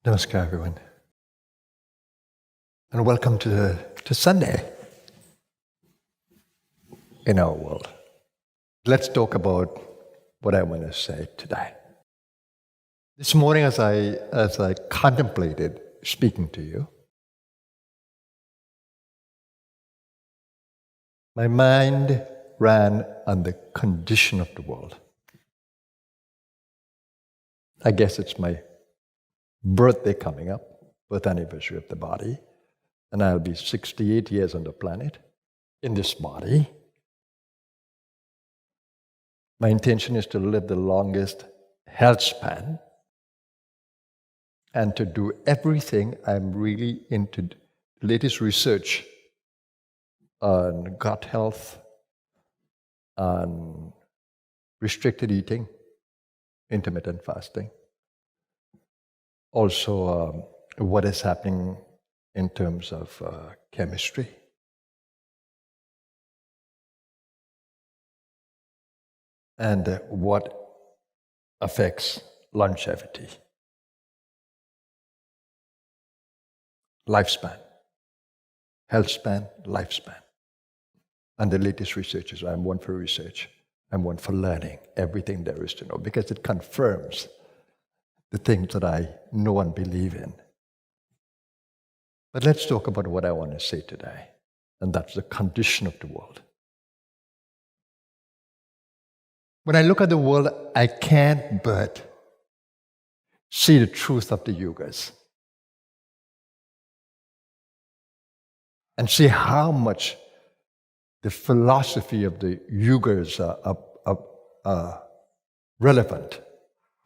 Namaskar, everyone, and welcome to Sunday in our world. Let's talk about what I want to say today. This morning, as I contemplated speaking to you, my mind ran on the condition of the world. I guess it's my birthday coming up, birth anniversary of the body, and I'll be 68 years on the planet, in this body. My intention is to live the longest health span and to do everything. I'm really into the latest research on gut health, on restricted eating, intermittent fasting. Also, what is happening in terms of chemistry. And what affects longevity, lifespan, health span, lifespan. And the latest research is I'm one for research, I'm one for learning everything there is to know, because it confirms the things that I know and believe in. But let's talk about what I want to say today, and that's the condition of the world. When I look at the world, I can't but see the truth of the yugas and see how much the philosophy of the yugas are relevant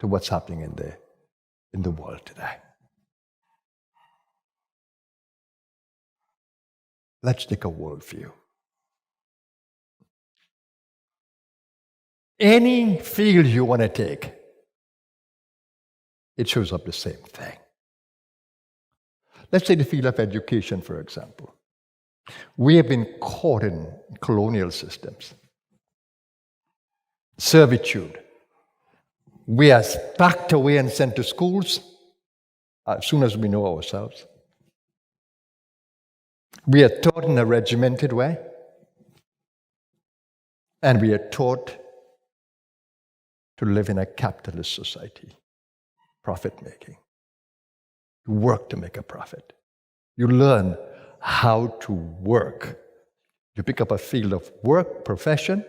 to what's happening in the world today. Let's take a worldview. Any field you want to take, it shows up the same thing. Let's take the field of education, for example. We have been caught in colonial systems, servitude. We are packed away and sent to schools as soon as we know ourselves. We are taught in a regimented way, and we are taught to live in a capitalist society, profit-making. You work to make a profit. You learn how to work. You pick up a field of work, profession.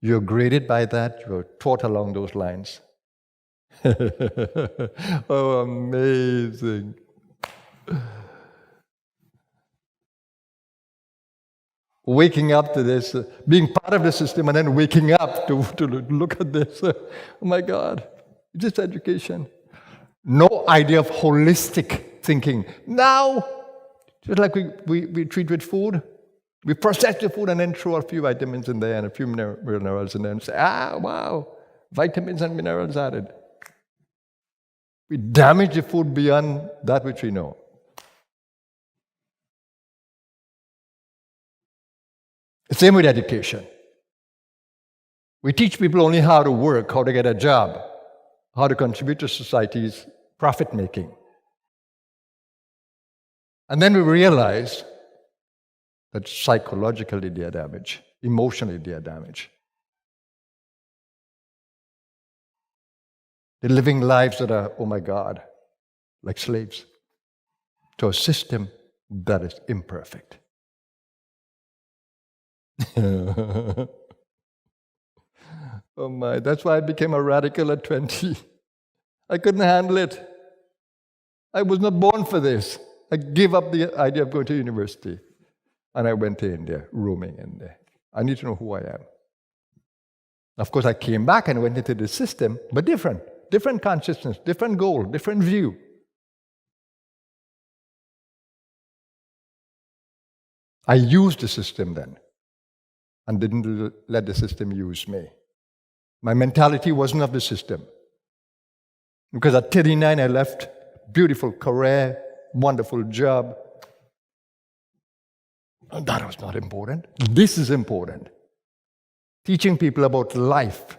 You're graded by that. You're taught along those lines. Oh, amazing. Waking up to this, being part of the system, and then waking up to look at this. Oh my God, just education. No idea of holistic thinking. Now, just like we treat with food, we process the food and then throw a few vitamins in there and a few minerals in there and say, wow, vitamins and minerals added. We damage the food beyond that which we know. The same with education. We teach people only how to work, how to get a job, how to contribute to society's profit-making. And then we realize that psychologically they are damaged, emotionally they are damaged. They're living lives that are, oh my God, like slaves to a system that is imperfect. Oh my, that's why I became a radical at 20. I couldn't handle it. I was not born for this. I gave up the idea of going to university. And I went to India, roaming in there. I need to know who I am. Of course, I came back and went into the system, but different consciousness, different goal, different view. I used the system then, and didn't let the system use me. My mentality wasn't of the system. Because at 39, I left beautiful career, wonderful job. And that was not important. This is important. Teaching people about life,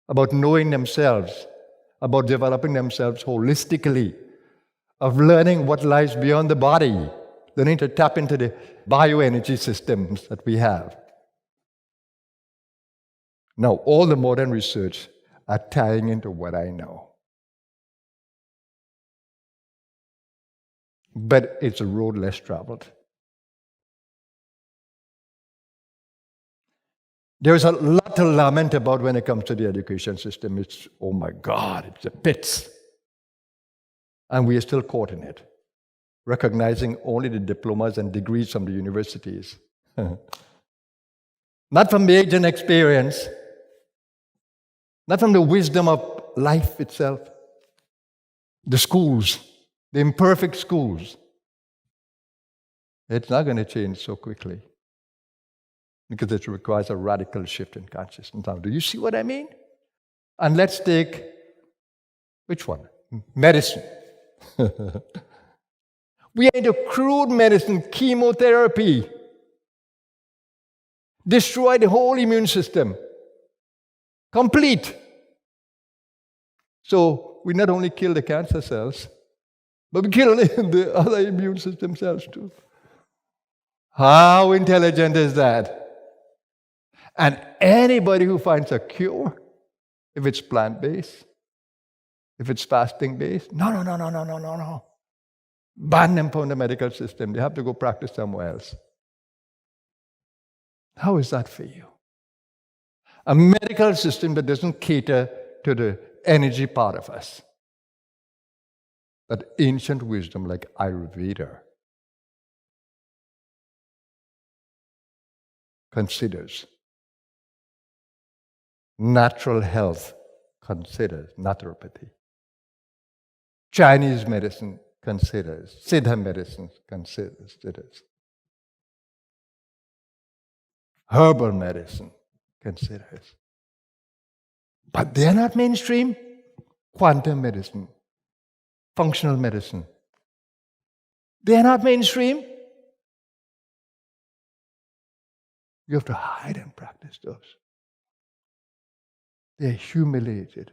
about knowing themselves, about developing themselves holistically, of learning what lies beyond the body, learning to tap into the bioenergy systems that we have. Now, all the modern research are tying into what I know. But it's a road less traveled. There is a lot to lament about when it comes to the education system. It's, oh my God, it's a pits. And we are still caught in it, recognizing only the diplomas and degrees from the universities. Not from the age and experience, not from the wisdom of life itself. The schools, the imperfect schools. It's not going to change so quickly because it requires a radical shift in consciousness. Now, do you see what I mean? And let's take, which one? Medicine. We are into crude medicine, chemotherapy. Destroy the whole immune system. Complete. So we not only kill the cancer cells, but we kill the other immune system cells too. How intelligent is that? And anybody who finds a cure, if it's plant-based, if it's fasting-based, no. Ban them from the medical system. They have to go practice somewhere else. How is that for you? A medical system that doesn't cater to the energy part of us. That ancient wisdom like Ayurveda considers. Natural health considers naturopathy. Chinese medicine considers. Siddha medicine considers. Herbal medicine considers. But they're not mainstream. Quantum medicine, functional medicine. They're not mainstream. You have to hide and practice those. They're humiliated.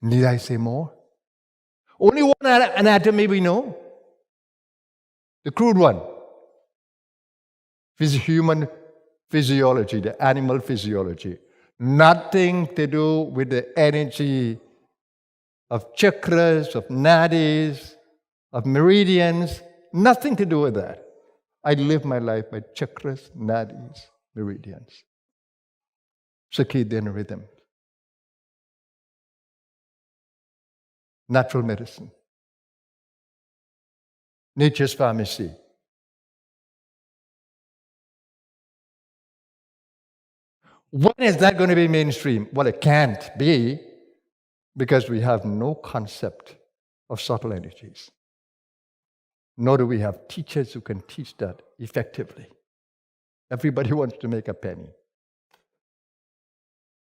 Need I say more? Only one anatomy we know. The crude one. Human physiology, the animal physiology. Nothing to do with the energy of chakras, of nadis, of meridians. Nothing to do with that. I live my life by chakras, nadis, meridians. Circadian rhythm. Natural medicine. Nature's pharmacy. When is that going to be mainstream? Well, it can't be because we have no concept of subtle energies. Nor do we have teachers who can teach that effectively. Everybody wants to make a penny.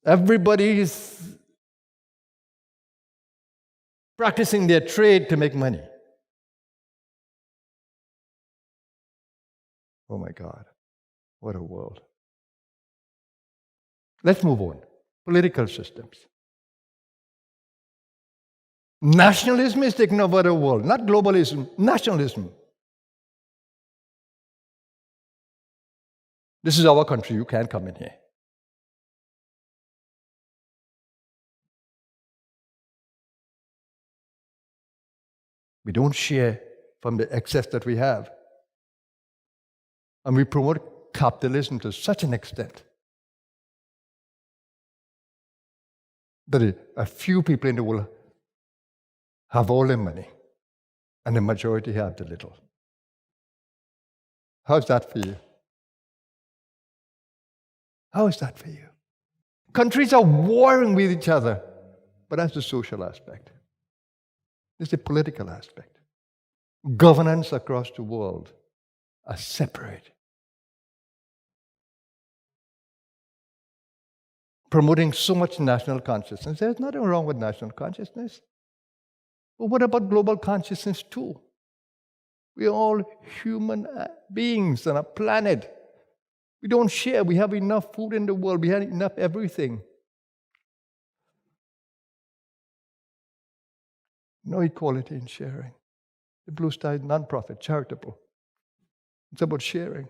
Everybody is practicing their trade to make money. Oh my God, what a world. Let's move on. Political systems. Nationalism is taking over the world, not globalism, nationalism. This is our country, you can't come in here. We don't share from the excess that we have. And we promote capitalism to such an extent that a few people in the world have all the money, and the majority have the little. How's that for you? How is that for you? Countries are warring with each other, but that's the social aspect. There's the political aspect. Governance across the world are separate. Promoting so much national consciousness. There's nothing wrong with national consciousness. But what about global consciousness too? We're all human beings on a planet. We don't share. We have enough food in the world. We have enough everything. No equality in sharing. The Blue Star is non-profit, charitable. It's about sharing.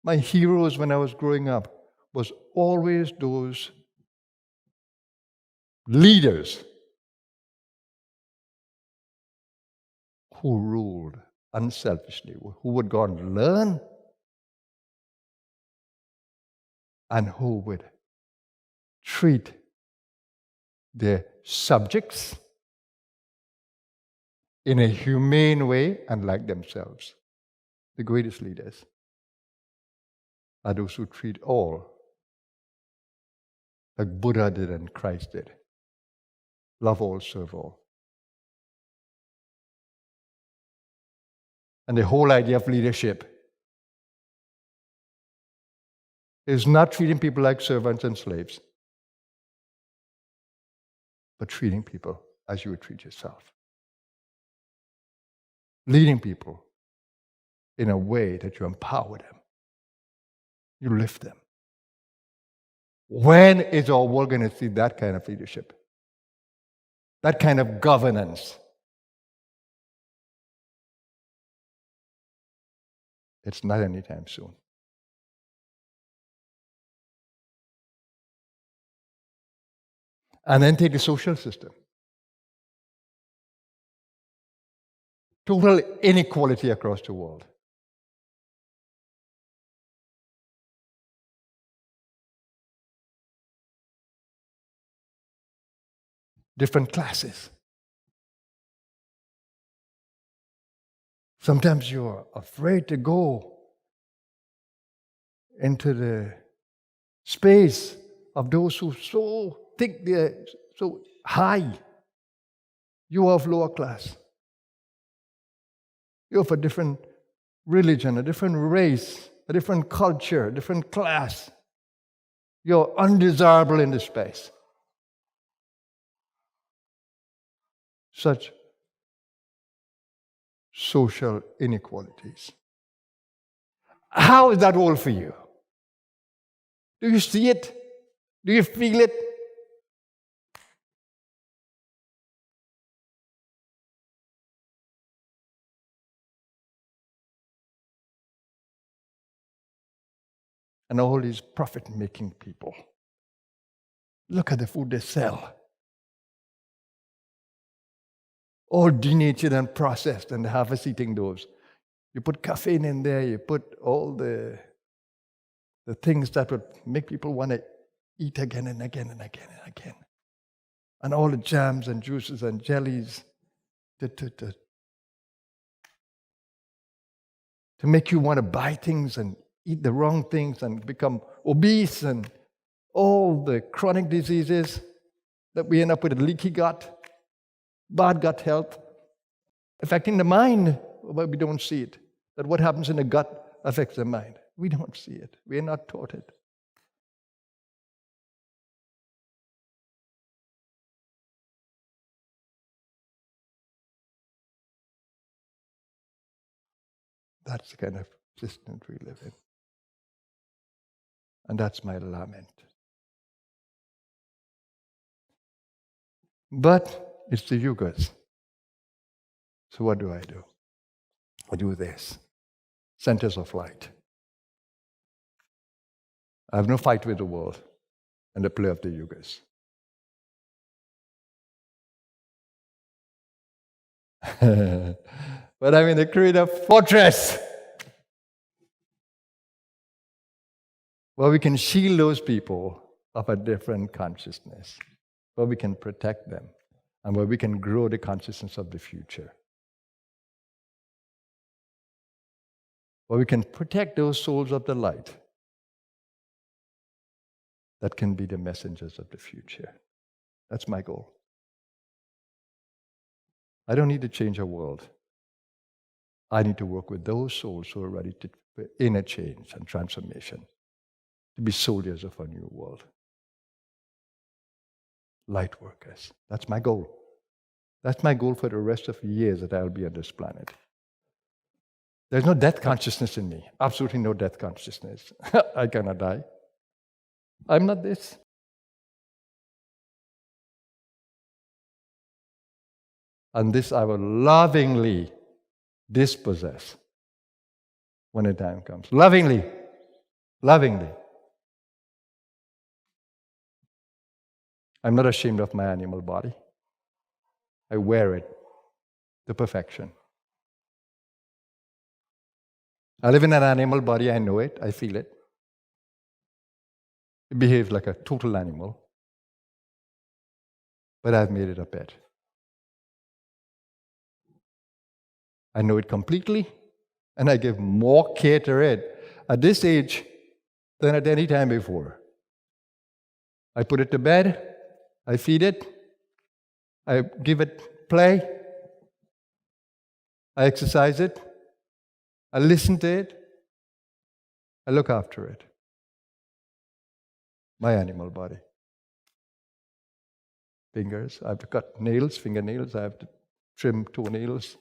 My heroes when I was growing up was always those leaders who ruled unselfishly, who would go and learn, and who would treat their subjects in a humane way and like themselves. The greatest leaders are those who treat all like Buddha did and Christ did. Love all, serve all. And the whole idea of leadership is not treating people like servants and slaves, but treating people as you would treat yourself. Leading people in a way that you empower them. You lift them. When is our world going to see that kind of leadership? That kind of governance? It's not anytime soon. And then take the social system. Total inequality across the world. Different classes. Sometimes you're afraid to go into the space of those who so think they're so high. You are of lower class. You're of a different religion, a different race, a different culture, a different class. You're undesirable in this space. Such social inequalities. How is that all for you? Do you see it? Do you feel it? And all these profit-making people. Look at the food they sell. All denatured and processed, and half is eating those. You put caffeine in there, you put all the things that would make people want to eat again and again and again and again. And all the jams and juices and jellies to make you want to buy things and eat the wrong things and become obese and all the chronic diseases that we end up with, a leaky gut, bad gut health, affecting the mind, but we don't see it. That what happens in the gut affects the mind. We don't see it. We are not taught it. That's the kind of system we live in. And that's my lament. But it's the yugas. So what do? I do this. Centers of light. I have no fight with the world and the play of the yugas. But I'm in the creative fortress where we can shield those people of a different consciousness, where we can protect them, and where we can grow the consciousness of the future. Where we can protect those souls of the light that can be the messengers of the future. That's my goal. I don't need to change our world. I need to work with those souls who are ready to inner change and transformation, to be soldiers of a new world. Light workers. That's my goal. That's my goal for the rest of the years that I'll be on this planet. There's no death consciousness in me. Absolutely no death consciousness. I cannot die. I'm not this. And this I will lovingly dispossess when the time comes. Lovingly. Lovingly. I'm not ashamed of my animal body. I wear it to perfection. I live in an animal body, I know it, I feel it. It behaves like a total animal. But I've made it a pet. I know it completely, and I give more care to it at this age than at any time before. I put it to bed, I feed it, I give it play, I exercise it, I listen to it, I look after it. My animal body. Fingers, I have to cut nails, fingernails, I have to trim toenails.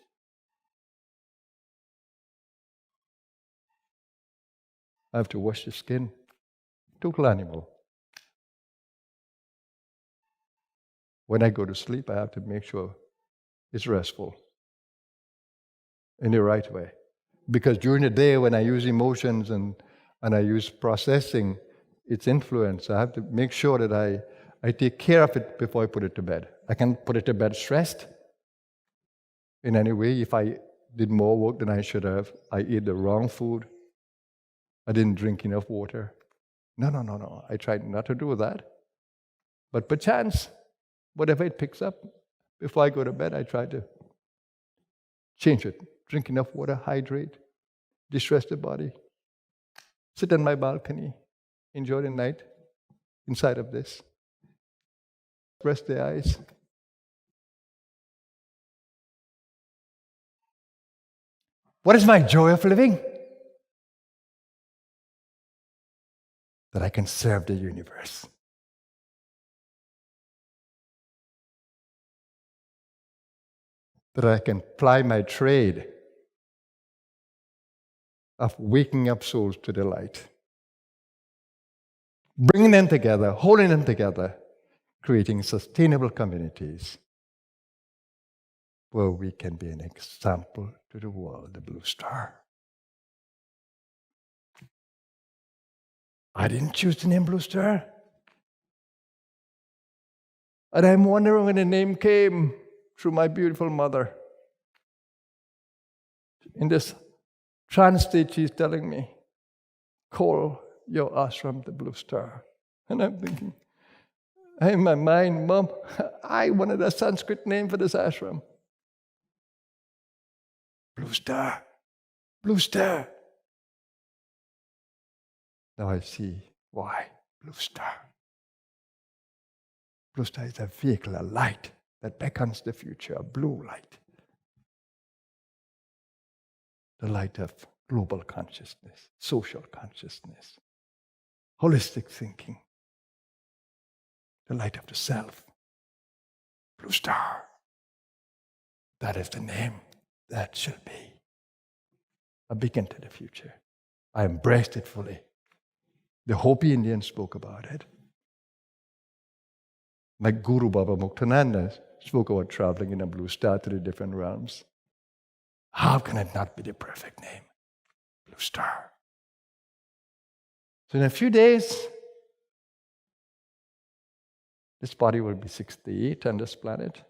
I have to wash the skin. Total animal. When I go to sleep, I have to make sure it's restful in the right way. Because during the day, when I use emotions and I use processing its influence, I have to make sure that I take care of it before I put it to bed. I can't put it to bed stressed in any way. If I did more work than I should have, I ate the wrong food, I didn't drink enough water. No. I tried not to do that. But perchance, whatever it picks up, before I go to bed, I try to change it. Drink enough water, hydrate, distress the body. Sit on my balcony, enjoy the night inside of this. Rest the eyes. What is my joy of living? That I can serve the universe. That I can ply my trade of waking up souls to the light. Bringing them together, holding them together, creating sustainable communities where we can be an example to the world, the blue star. I didn't choose the name Blue Star. And I'm wondering when the name came through my beautiful mother. In this trance state, she's telling me, call your ashram the Blue Star. And I'm thinking, in my mind, Mom, I wanted a Sanskrit name for this ashram. Blue Star, Blue Star. Now I see why. Blue Star. Blue Star is a vehicle, a light that beckons the future, a blue light. The light of global consciousness, social consciousness, holistic thinking, the light of the self. Blue Star. That is the name that should be a beacon to the future. I embraced it fully. The Hopi Indians spoke about it. My Guru Baba Muktananda spoke about traveling in a blue star to the different realms. How can it not be the perfect name? Blue Star. So in a few days, this body will be 68 on this planet.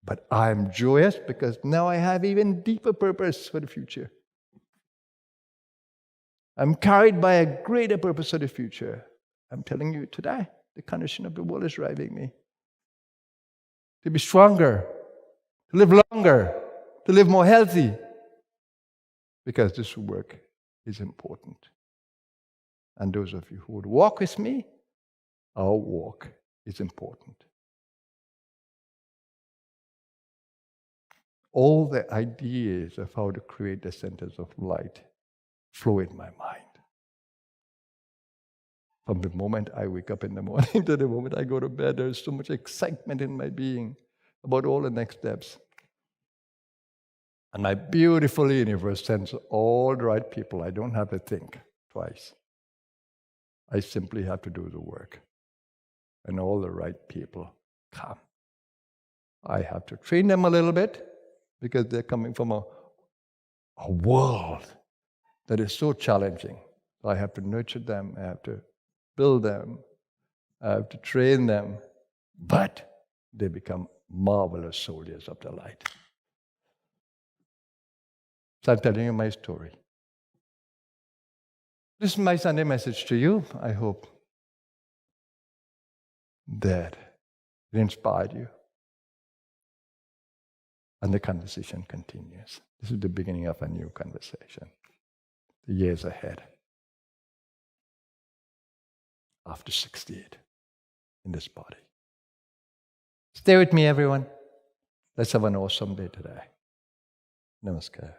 But I'm joyous because now I have even deeper purpose for the future. I'm carried by a greater purpose for the future. I'm telling you today, the condition of the world is driving me to be stronger, to live longer, to live more healthy, because this work is important. And those of you who would walk with me, our walk is important. All the ideas of how to create the centers of light flow in my mind. From the moment I wake up in the morning to the moment I go to bed, there's so much excitement in my being about all the next steps. And my beautiful universe sends all the right people. I don't have to think twice. I simply have to do the work. And all the right people come. I have to train them a little bit because they're coming from a world that is so challenging. I have to nurture them. I have to build them. I have to train them. But they become marvelous soldiers of the light. So I'm telling you my story. This is my Sunday message to you. I hope that it inspired you. And the conversation continues. This is the beginning of a new conversation. The years ahead. After 68 in this body. Stay with me, everyone. Let's have an awesome day today. Namaskar.